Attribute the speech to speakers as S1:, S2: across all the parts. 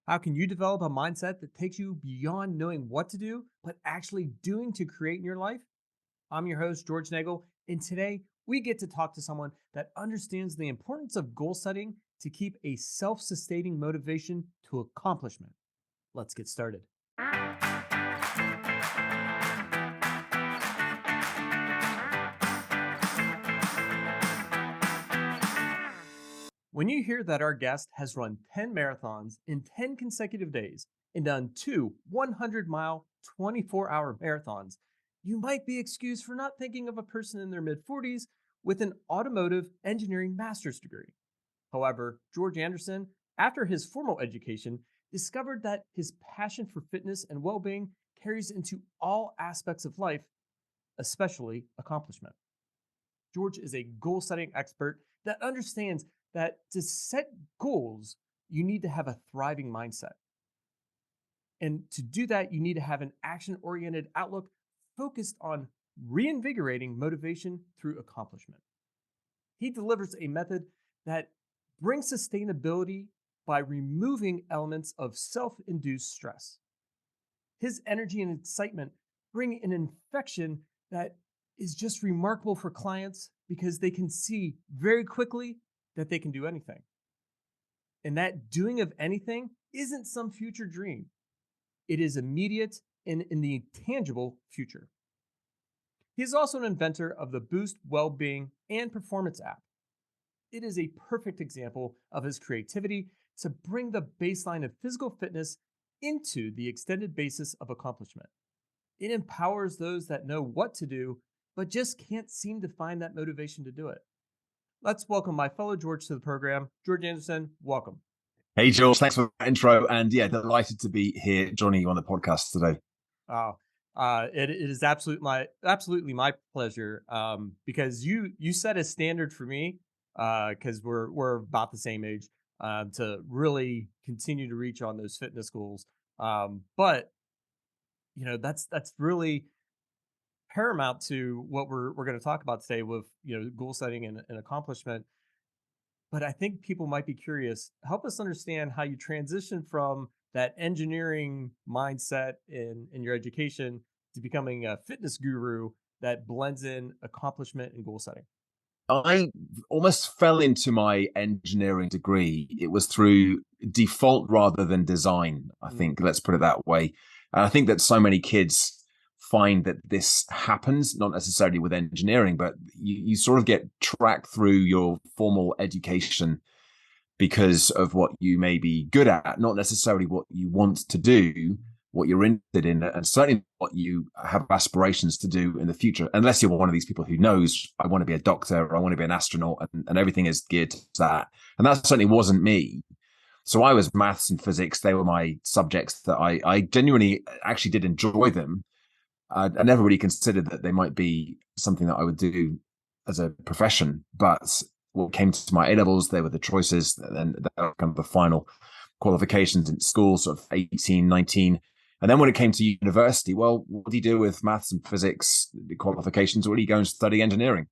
S1: How can you develop a mindset that takes you beyond knowing what to do, but actually doing to create in your life? I'm your host, George Nagel, and today we get to talk to someone that understands the importance of goal setting to keep a self sustaining motivation to accomplishment. Let's get started. When you hear that our guest has run 10 marathons in 10 consecutive days and done two 100-mile, 24-hour marathons, you might be excused for not thinking of a person in their mid 40s with an automotive engineering master's degree. However, George Anderson, after his formal education, discovered that his passion for fitness and well being carries into all aspects of life, especially accomplishment. George is a goal setting expert that understands that to set goals, you need to have a thriving mindset. And to do that, you need to have an action oriented outlook focused on reinvigorating motivation through accomplishment. He delivers a method that brings sustainability by removing elements of self induced stress. His energy and excitement bring an infection that is just remarkable for clients because they can see very quickly that they can do anything. And that doing of anything isn't some future dream. It is immediate and in the tangible future. He is also an inventor of the Boost Wellbeing and Performance app. It is a perfect example of his creativity to bring the baseline of physical fitness into the extended basis of accomplishment. It empowers those that know what to do, but just can't seem to find that motivation to do it. Let's welcome my fellow George to the program. George Anderson, welcome.
S2: Hey, George, thanks for the intro. And yeah, delighted to be here joining you on the podcast today.
S1: Oh, it is absolutely my pleasure because you set a standard for me because we're about the same age to really continue to reach on those fitness goals. But that's really paramount to what we're going to talk about today with goal setting and accomplishment. But I think people might be curious. Help us understand how you transition from that engineering mindset in your education to becoming a fitness guru that blends in accomplishment and goal setting.
S2: I almost fell into my engineering degree. It was through default rather than design, I think. Let's put it that way. And I think that so many kids find that this happens, not necessarily with engineering, but you sort of get tracked through your formal education because of what you may be good at, not necessarily what you want to do, what you're interested in, and certainly what you have aspirations to do in the future, unless you're one of these people who knows, I want to be a doctor, or I want to be an astronaut, and everything is geared to that. And that certainly wasn't me. So I was maths and physics. They were my subjects that I genuinely actually did enjoy them. I never really considered that they might be something that I would do as a profession, but what came to my A-levels, they were the choices, and that were kind of the final qualifications in school, sort of 18, 19. And then when it came to university, well, what do you do with maths and physics qualifications? Or do you go and study engineering?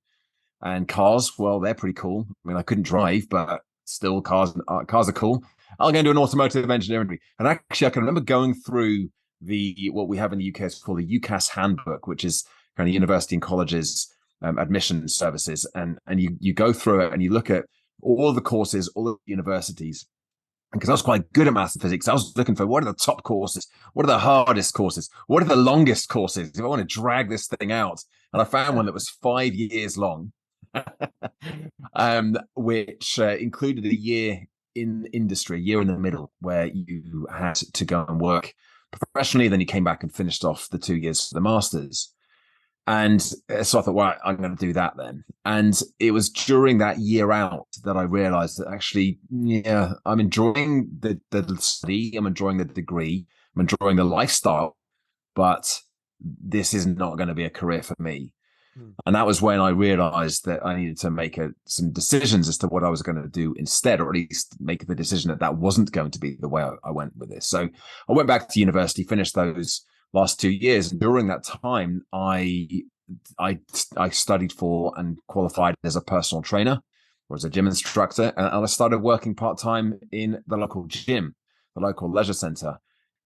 S2: And cars, well, they're pretty cool. I mean, I couldn't drive, but still cars are cool. I'll go and do an automotive engineering degree. And actually, I can remember going through what we have in the UK is called the UCAS handbook, which is kind of university and colleges admission services. And you go through it and you look at all the courses, all the universities. Because I was quite good at maths and physics, I was looking for what are the top courses? What are the hardest courses? What are the longest courses? If I want to drag this thing out. And I found one that was 5 years long, which included a year in industry, a year in the middle, where you had to go and work professionally. Then you came back and finished off the 2 years for the masters. And so I thought, well, I'm going to do that then. And it was during that year out that I realized that actually, yeah, I'm enjoying the study, I'm enjoying the degree, I'm enjoying the lifestyle, but this is not going to be a career for me. And that was when I realized that I needed to make some decisions as to what I was going to do instead, or at least make the decision that wasn't going to be the way I went with this. So I went back to university, finished those last 2 years. And during that time, I studied for and qualified as a personal trainer or as a gym instructor. And I started working part-time in the local gym. the local leisure center,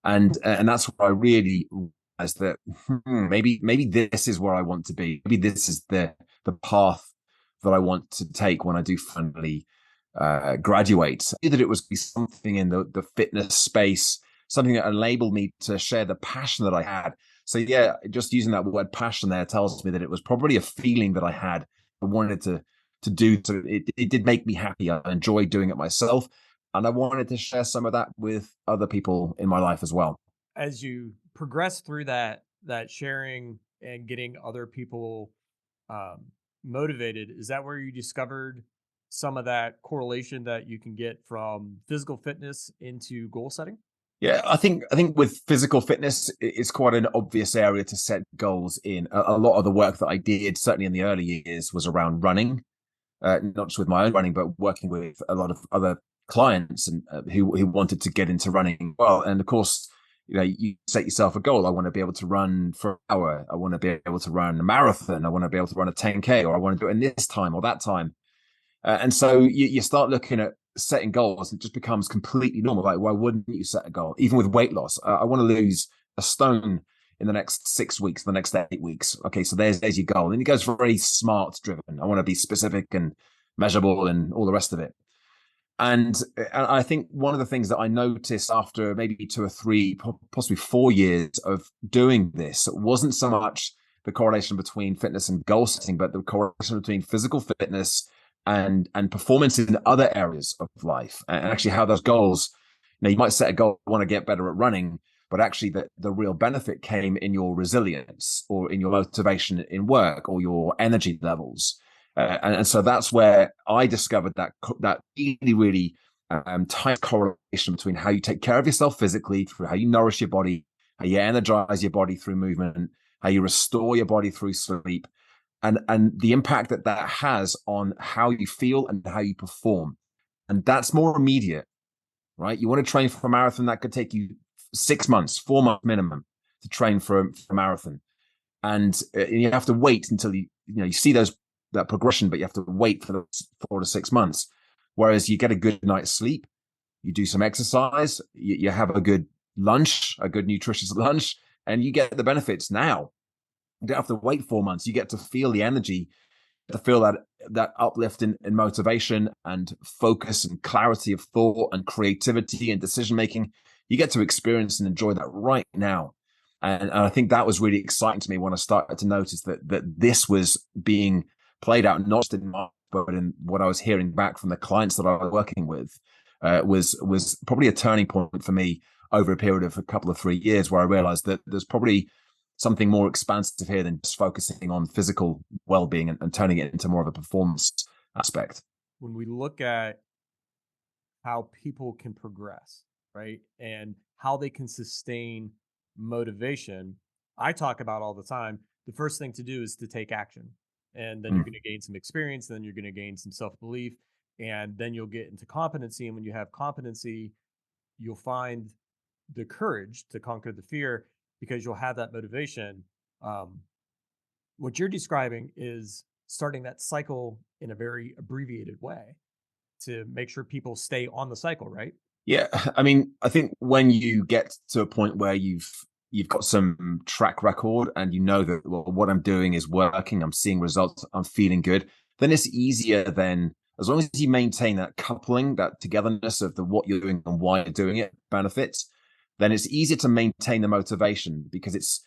S2: and that's where I really realized that maybe this is where I want to be. Maybe this is the path that I want to take when I do finally graduate. I knew that it was something in the fitness space, something that enabled me to share the passion that I had. So yeah, just using that word passion there tells me that it was probably a feeling that I had. I wanted to do. So it did make me happy. I enjoyed doing it myself, and I wanted to share some of that with other people in my life as well.
S1: As you progress through that sharing and getting other people um, motivated, is that where you discovered some of that correlation that you can get from physical fitness into goal setting?
S2: Yeah, I think with physical fitness, it's quite an obvious area to set goals in. A lot of the work that I did, certainly in the early years, was around running, not just with my own running, but working with a lot of other clients and who wanted to get into running well. And of course, you set yourself a goal. I want to be able to run for an hour. I want to be able to run a marathon. I want to be able to run a 10K, or I want to do it in this time or that time. And so you start looking at setting goals. It just becomes completely normal. Like, why wouldn't you set a goal? Even with weight loss, I want to lose a stone in the next 6 weeks, the next 8 weeks. Okay, so there's your goal. And it goes very smart driven. I want to be specific and measurable and all the rest of it. And I think one of the things that I noticed after maybe 2 or 3, possibly 4 years of doing this wasn't so much the correlation between fitness and goal setting, but the correlation between physical fitness and performance in other areas of life, and actually how those goals, you might set a goal, want to get better at running, but actually the real benefit came in your resilience or in your motivation in work or your energy levels. And so that's where I discovered that really, really tight correlation between how you take care of yourself physically, through how you nourish your body, how you energize your body through movement, how you restore your body through sleep, and the impact that has on how you feel and how you perform. And that's more immediate, right? You want to train for a marathon, that could take you 6 months, 4 months minimum to train for a marathon. And you have to wait until you see that progression, but you have to wait for those 4 to 6 months. Whereas you get a good night's sleep, you do some exercise, you have a good lunch, a good nutritious lunch, and you get the benefits now. You don't have to wait 4 months. You get to feel the energy, to feel that uplift in motivation and focus and clarity of thought and creativity and decision making. You get to experience and enjoy that right now. And I think that was really exciting to me when I started to notice that this was being played out, not just in my, but in what I was hearing back from the clients that I was working with. Was probably a turning point for me over a period of a couple of 3 years, where I realized that there's probably something more expansive here than just focusing on physical well-being and turning it into more of a performance aspect.
S1: When we look at how people can progress, right? And how they can sustain motivation, I talk about all the time. The first thing to do is to take action. And then you're going to gain some experience, then you're going to gain some self-belief, and then you'll get into competency. And when you have competency, you'll find the courage to conquer the fear, because you'll have that motivation. What you're describing is starting that cycle in a very abbreviated way to make sure people stay on the cycle, right?
S2: Yeah, I mean, I think when you get to a point where you've got some track record and you know that, well, what I'm doing is working, I'm seeing results, I'm feeling good, then it's easier then, as long as you maintain that coupling, that togetherness of what you're doing and why you're doing it benefits, then it's easier to maintain the motivation, because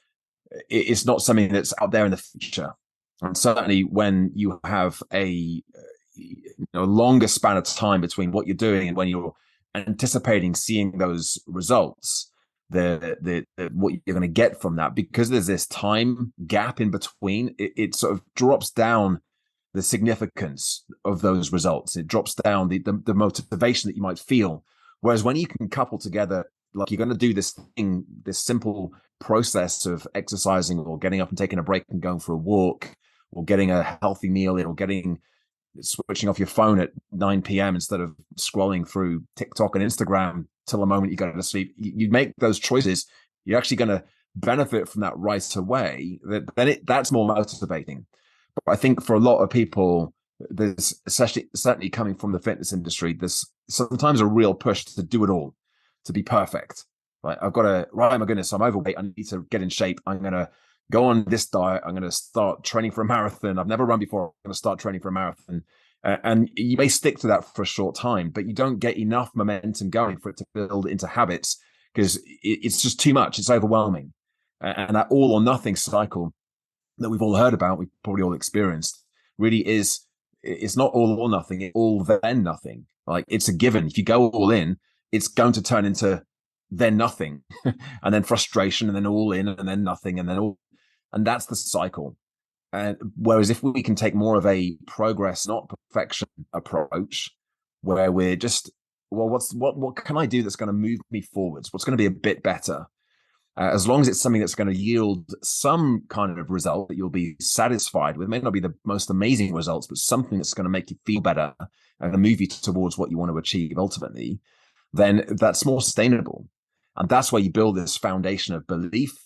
S2: it's not something that's out there in the future. And certainly when you have a longer span of time between what you're doing and when you're anticipating seeing those results, the what you're going to get from that, because there's this time gap in between, it sort of drops down the significance of those results. It drops down the motivation that you might feel. Whereas when you can couple together, like you're going to do this thing, this simple process of exercising or getting up and taking a break and going for a walk, or getting a healthy meal in, or switching off your phone at 9 p.m. instead of scrolling through TikTok and Instagram till the moment you go to sleep. You make those choices, you're actually going to benefit from that right away. That's more motivating. But I think for a lot of people, there's certainly coming from the fitness industry, there's sometimes a real push to do it all, to be perfect. Right, I've got to, right, my goodness, I'm overweight. I need to get in shape. I'm going to go on this diet. I'm going to start training for a marathon. I've never run before. I'm going to start training for a marathon. And you may stick to that for a short time, but you don't get enough momentum going for it to build into habits because it's just too much. It's overwhelming. And that all or nothing cycle that we've all heard about, we've probably all experienced, really is, it's not all or nothing, it's all then nothing. Like, it's a given. If you go all in, it's going to turn into then nothing, and then frustration, and then all in, and then nothing, and then all, and that's the cycle. And whereas if we can take more of a progress, not perfection approach, where we're just, well, what can I do that's going to move me forwards? What's going to be a bit better? As long as it's something that's going to yield some kind of result that you'll be satisfied with, it may not be the most amazing results, but something that's going to make you feel better and move you towards what you want to achieve ultimately, then that's more sustainable. And that's where you build this foundation of belief.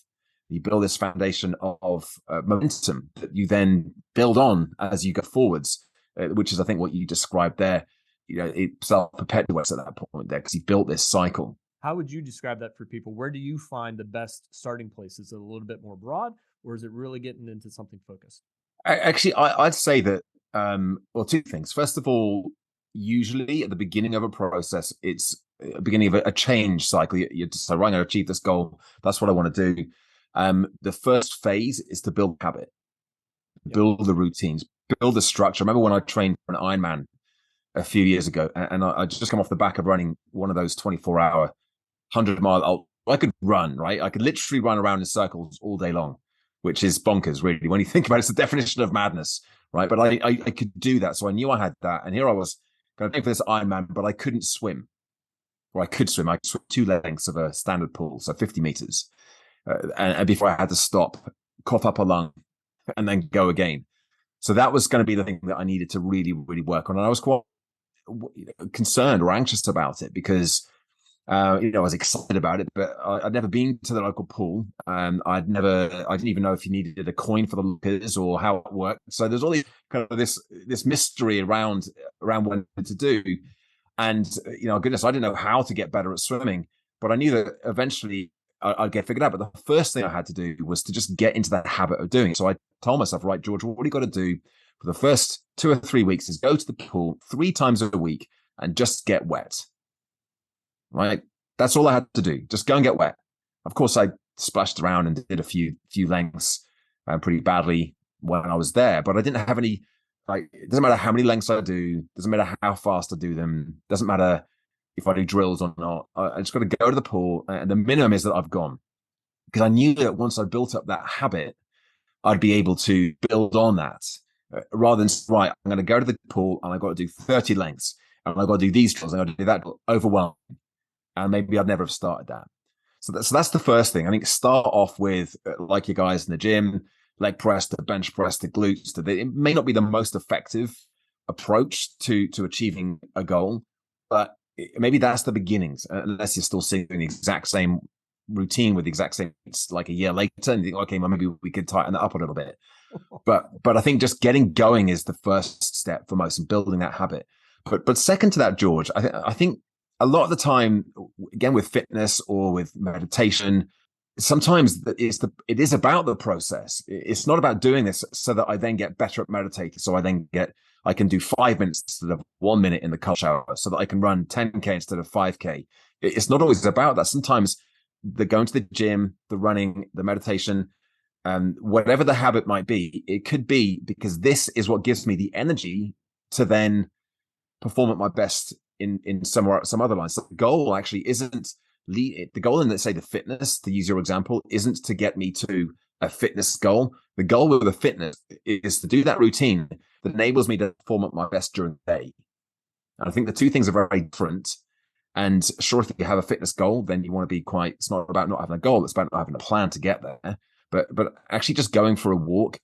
S2: You build this foundation of momentum that you then build on as you go forwards, which is, I think, what you described there. It self-perpetuates at that point there because you built this cycle.
S1: How would you describe that for people? Where do you find the best starting place? Is it a little bit more broad, or is it really getting into something focused?
S2: Actually, I'd say that, well, two things. First of all, usually at the beginning of a process, it's a beginning of a change cycle. You're just like, right, I'm going to achieve this goal. That's what I want to do. The first phase is to build habit, build the routines, build the structure. I remember when I trained for an Ironman a few years ago, and I just come off the back of running one of those 24-hour 100-mile. I could run, right? I could literally run around in circles all day long, which is bonkers, really. When you think about it, it's the definition of madness, right? But I could do that. So I knew I had that. And here I was going to pay for this Ironman, but I couldn't swim. Or I could swim. I could swim 2 lengths of a standard pool, so 50 meters. And before I had to stop, cough up a lung, and then go again. So that was going to be the thing that I needed to really, really work on. And I was quite concerned or anxious about it because I was excited about it, but I'd never been to the local pool. I didn't even know if you needed a coin for the lookers or how it worked. So there's all these kind of this mystery around what to do. And, goodness, I didn't know how to get better at swimming, but I knew that eventually I'd get figured out. But the first thing I had to do was to just get into that habit of doing it. So I told myself, right, George, what do you got to do for the first 2 or 3 weeks is go to the pool 3 times a week and just get wet. Right? That's all I had to do. Just go and get wet. Of course, I splashed around and did a few lengths pretty badly when I was there, but I didn't have any, it doesn't matter how many lengths I do, doesn't matter how fast I do them, doesn't matter if I do drills or not. I just got to go to the pool, and the minimum is that I've gone. Because I knew that once I built up that habit, I'd be able to build on that rather than, right, I'm going to go to the pool and I've got to do 30 lengths and I've got to do these drills and I've got to do that. Overwhelming. And maybe I'd never have started that. So that's the first thing. I think start off with, like you guys in the gym, leg press to bench press to glutes. It may not be the most effective approach to achieving a goal, but maybe that's the beginnings, unless you're still seeing the exact same routine with the exact same, it's like a year later, and you think, okay, well, maybe we could tighten that up a little bit. But I think just getting going is the first step for most, and building that habit. But second to that, George, I think a lot of the time, again, with fitness or with meditation, sometimes it is about the process. It's not about doing this so that I then get better at meditating. So I can do 5 minutes instead of 1 minute in the cold shower, so that I can run 10K instead of 5K. It's not always about that. Sometimes the going to the gym, the running, the meditation, whatever the habit might be, it could be because this is what gives me the energy to then perform at my best in some other lines. So the goal actually isn't the goal in, let's say, the fitness, to use your example, isn't to get me to a fitness goal. The goal with the fitness is to do that routine that enables me to perform at my best during the day. And I think the two things are very different. And sure, if you have a fitness goal, then you want to be it's not about not having a goal, it's about not having a plan to get there. But actually just going for a walk,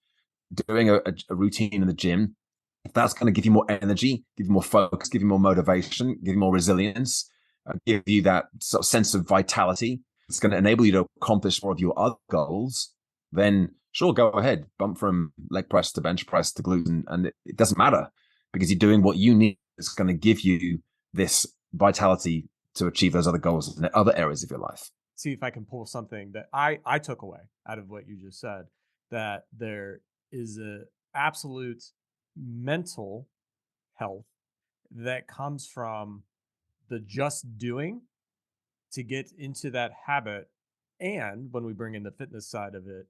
S2: doing a routine in the gym, if that's going to give you more energy, give you more focus, give you more motivation, give you more resilience, give you that sort of sense of vitality, it's going to enable you to accomplish more of your other goals, then sure, go ahead, bump from leg press to bench press to glutes, and it doesn't matter because you're doing what you need. It's going to give you this vitality to achieve those other goals in other areas of your life.
S1: See if I can pull something that I took away out of what you just said, that there is a absolute mental health that comes from the just doing to get into that habit. And when we bring in the fitness side of it,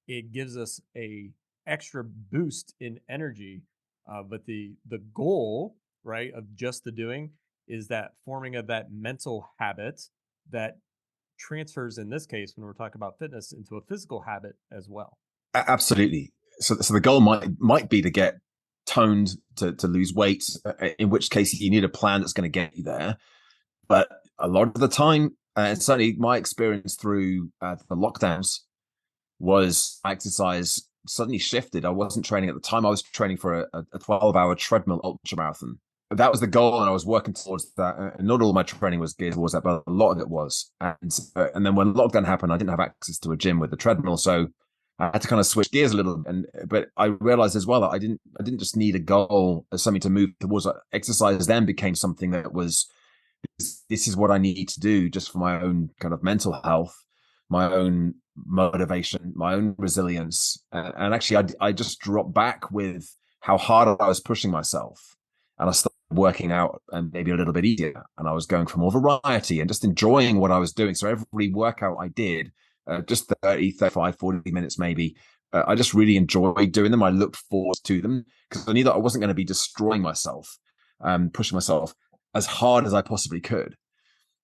S1: it gives us a extra boost in energy. But the goal, right, of just the doing is that forming of that mental habit that transfers, in this case when we're talking about fitness, into a physical habit as well.
S2: Absolutely. So the goal might be to get toned, to lose weight, in which case you need a plan that's going to get you there. But a lot of the time, and certainly my experience through the lockdowns, was exercise suddenly shifted. I wasn't training at the time. I was training for a 12-hour treadmill ultra marathon. That was the goal, and I was working towards that. And not all my training was geared towards that, but a lot of it was. And then when lockdown happened, I didn't have access to a gym with the treadmill, so I had to kind of switch gears a little. But I realized as well that I didn't just need a goal as something to move towards. Exercise then became something that was, this is what I need to do just for my own kind of mental health, my own motivation, my own resilience. And actually, I just dropped back with how hard I was pushing myself. And I started working out and maybe a little bit easier. And I was going for more variety and just enjoying what I was doing. So every workout I did, just 30, 35, 40 minutes maybe, I just really enjoyed doing them. I looked forward to them because I knew that I wasn't going to be destroying myself, pushing myself as hard as I possibly could.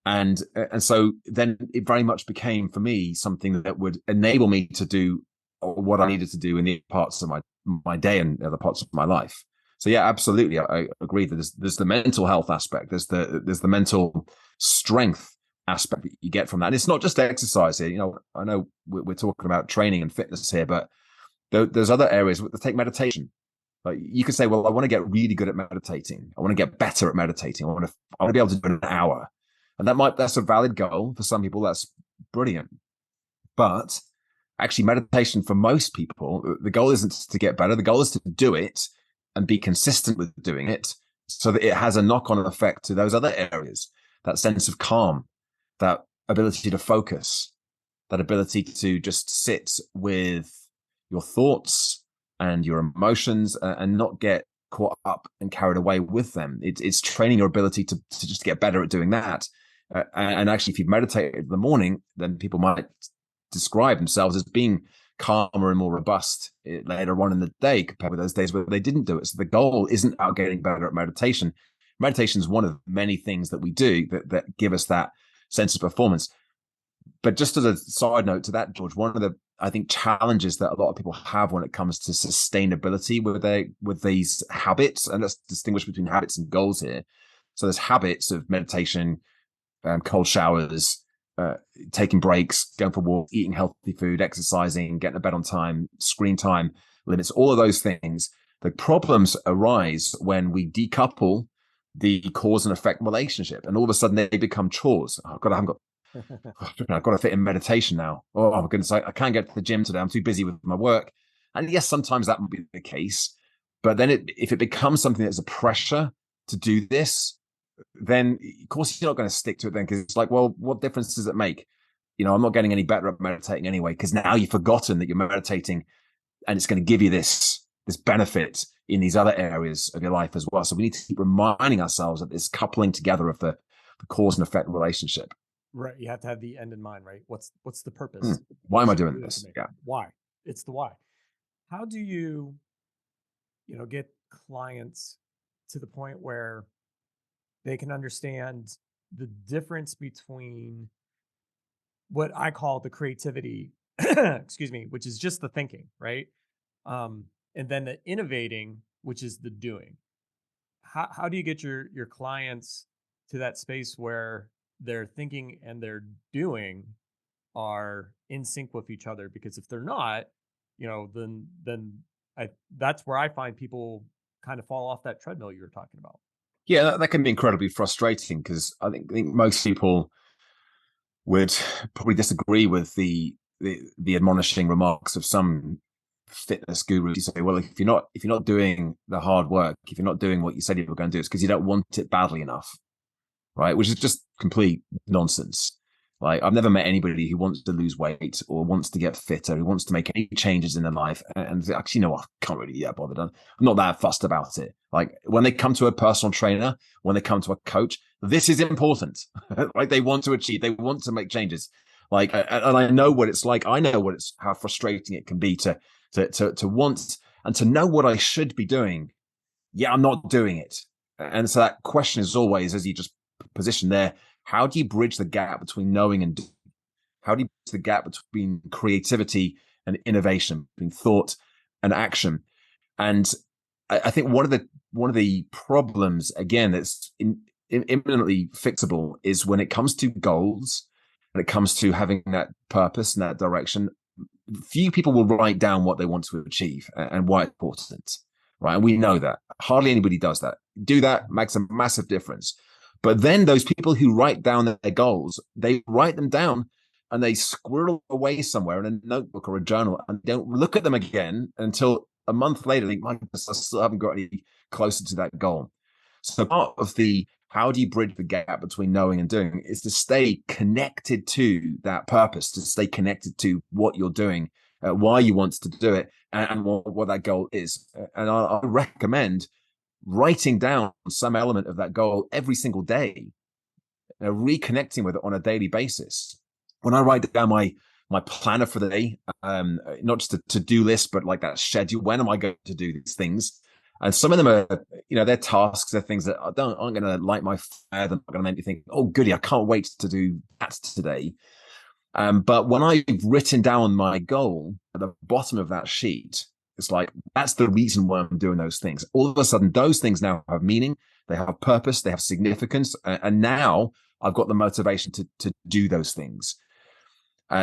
S2: And so then it very much became for me something that would enable me to do what I needed to do in the parts of my day and other parts of my life. So yeah, absolutely, I agree that there's the mental health aspect, there's the mental strength aspect that you get from that. And it's not just exercise here. You know, I know we're talking about training and fitness here, but there's other areas. Take meditation. Like you could say, well, I want to get really good at meditating. I want to get better at meditating. I want to be able to do it in an hour. And that's a valid goal for some people. That's brilliant. But actually, meditation for most people, the goal isn't to get better. The goal is to do it and be consistent with doing it so that it has a knock-on effect to those other areas, that sense of calm, that ability to focus, that ability to just sit with your thoughts and your emotions and not get caught up and carried away with them. It's training your ability to just get better at doing that. And actually, if you've meditated in the morning, then people might describe themselves as being calmer and more robust later on in the day compared with those days where they didn't do it. So the goal isn't about getting better at meditation. Meditation is one of many things that we do that give us that sense of performance. But just as a side note to that, George, one of the, I think, challenges that a lot of people have when it comes to sustainability with these habits, and let's distinguish between habits and goals here. So there's habits of meditation, cold showers, taking breaks, going for walks, eating healthy food, exercising, getting to bed on time, screen time limits, all of those things. The problems arise when we decouple the cause and effect relationship, and all of a sudden they become chores. Oh God, I've got to fit in meditation now. Oh my goodness, I can't get to the gym today. I'm too busy with my work. And yes, sometimes that would be the case. But then if it becomes something that's a pressure to do this, then of course you're not going to stick to it then, because it's like, well, what difference does it make? You know, I'm not getting any better at meditating anyway, because now you've forgotten that you're meditating and it's going to give you this benefit in these other areas of your life as well. So we need to keep reminding ourselves of this coupling together of the cause and effect relationship.
S1: Right. You have to have the end in mind, right? What's the purpose?
S2: Why am I doing this? Yeah.
S1: Why? It's the why. How do you get clients to the point where they can understand the difference between what I call the creativity, excuse me, which is just the thinking, right? And then the innovating, which is the doing. How do you get your clients to that space where their thinking and their doing are in sync with each other? Because if they're not, then that's where I find people kind of fall off that treadmill you were talking about.
S2: Yeah, that can be incredibly frustrating, because I think most people would probably disagree with the admonishing remarks of some fitness gurus. You say, well, if you're not doing the hard work, if you're not doing what you said you were going to do, it's because you don't want it badly enough. right? Which is just complete nonsense. Like I've never met anybody who wants to lose weight or wants to get fitter, who wants to make any changes in their life. And actually, you know what? I can't really get bothered. I'm not that fussed about it. Like when they come to a personal trainer, when they come to a coach, this is important. Like they want to achieve, they want to make changes. Like, and I know what it's like. I know how frustrating it can be to want and to know what I should be doing. Yeah, I'm not doing it. And so that question is always, as you just position there, how do you bridge the gap between knowing and doing? How do you bridge the gap between creativity and innovation, between thought and action? And I think one of the problems again that's imminently fixable is when it comes to goals, when it comes to having that purpose and that direction. Few people will write down what they want to achieve and why it's important, right? And we know that hardly anybody does that. Do that makes a massive difference. But then those people who write down their goals, they write them down and they squirrel away somewhere in a notebook or a journal and don't look at them again until a month later. Think, my goodness, I still haven't got any closer to that goal. So part of the how do you bridge the gap between knowing and doing is to stay connected to that purpose, to stay connected to what you're doing, why you want to do it, and what that goal is. And I recommend writing down some element of that goal every single day, reconnecting with it on a daily basis. When I write down my planner for the day, not just a to-do list, but like that schedule. When am I going to do these things? And some of them are, they're tasks, they're things that aren't going to light my fire. They're not going to make me think, oh, goody, I can't wait to do that today. But when I've written down my goal at the bottom of that sheet, it's like, that's the reason why I'm doing those things. All of a sudden, those things now have meaning, they have purpose, they have significance. And now I've got the motivation to do those things.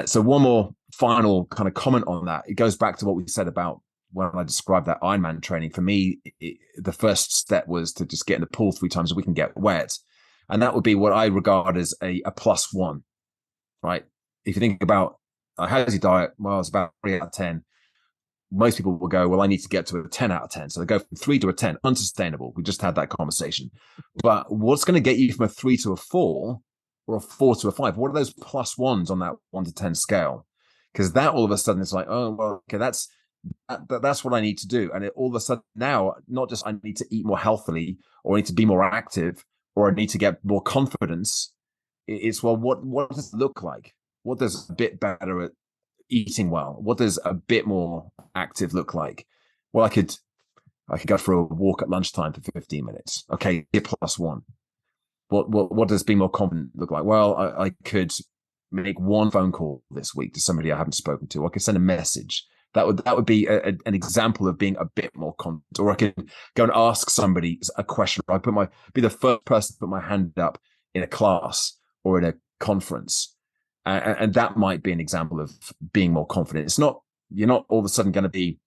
S2: So one more final kind of comment on that. It goes back to what we said about when I described that Ironman training. For me, the first step was to just get in the pool 3 times a week and get wet. And that would be what I regard as a +1, right? If you think about how's your diet? Well, it's about 3 out of 10. Most people will go, well, I need to get to a 10 out of 10. So they go from 3 to a 10, unsustainable. We just had that conversation. But what's going to get you from a 3 to a 4 or a 4 to a 5? What are those +1s on that 1 to 10 scale? Because that all of a sudden it's like, oh, well, okay, that's what I need to do. And all of a sudden now, not just I need to eat more healthily or I need to be more active or I need to get more confidence. It's, well, what does it look like? What does a bit better at eating well? What does a bit more active look like? Well, I could go for a walk at lunchtime for 15 minutes. Okay, +1. What does being more confident look like? Well, I could make one phone call this week to somebody I haven't spoken to. I could send a message. That would be an example of being a bit more confident. Or I could go and ask somebody a question. Or I be the first person to put my hand up in a class or in a conference. And that might be an example of being more confident. You're not all of a sudden going to be,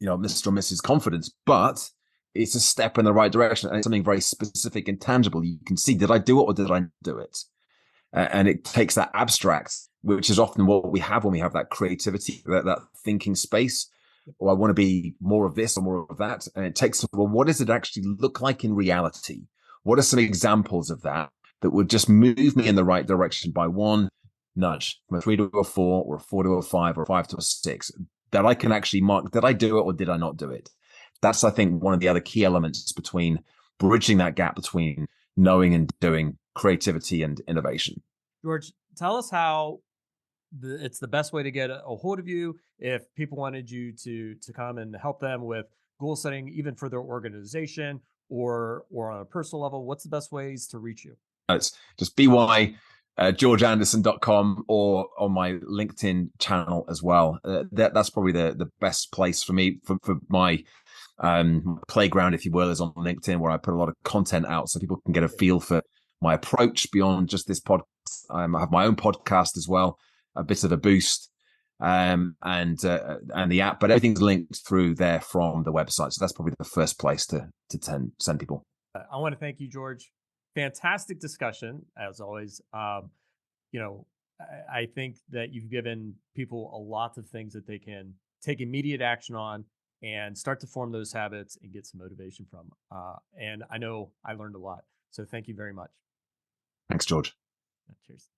S2: Mr. or Mrs. Confidence, but it's a step in the right direction and it's something very specific and tangible. You can see, did I do it or did I not do it? And it takes that abstract, which is often what we have when we have that creativity, that thinking space. Or I want to be more of this or more of that. And it takes, well, what does it actually look like in reality? What are some examples of that would just move me in the right direction by one nudge, from a 3 to a 4 or a 4 to a 5 or a 5 to a 6, that I can actually mark, did I do it or did I not do it? That's, I think, one of the other key elements between bridging that gap between knowing and doing, creativity and innovation.
S1: George, tell us how it's the best way to get a hold of you if people wanted you to come and help them with goal setting, even for their organization or on a personal level. What's the best ways to reach you?
S2: It's just georgeanderson.com or on my LinkedIn channel as well. That's probably the best place for me for my playground, if you will, is on LinkedIn, where I put a lot of content out so people can get a feel for my approach beyond just this podcast. I have my own podcast as well, a bit of a boost, and the app, but everything's linked through there from the website. So that's probably the first place to send people.
S1: I want to thank you, George. Fantastic discussion as always. I think that you've given people a lot of things that they can take immediate action on and start to form those habits and get some motivation from. And I know I learned a lot. So thank you very much.
S2: Thanks, George.
S1: Cheers.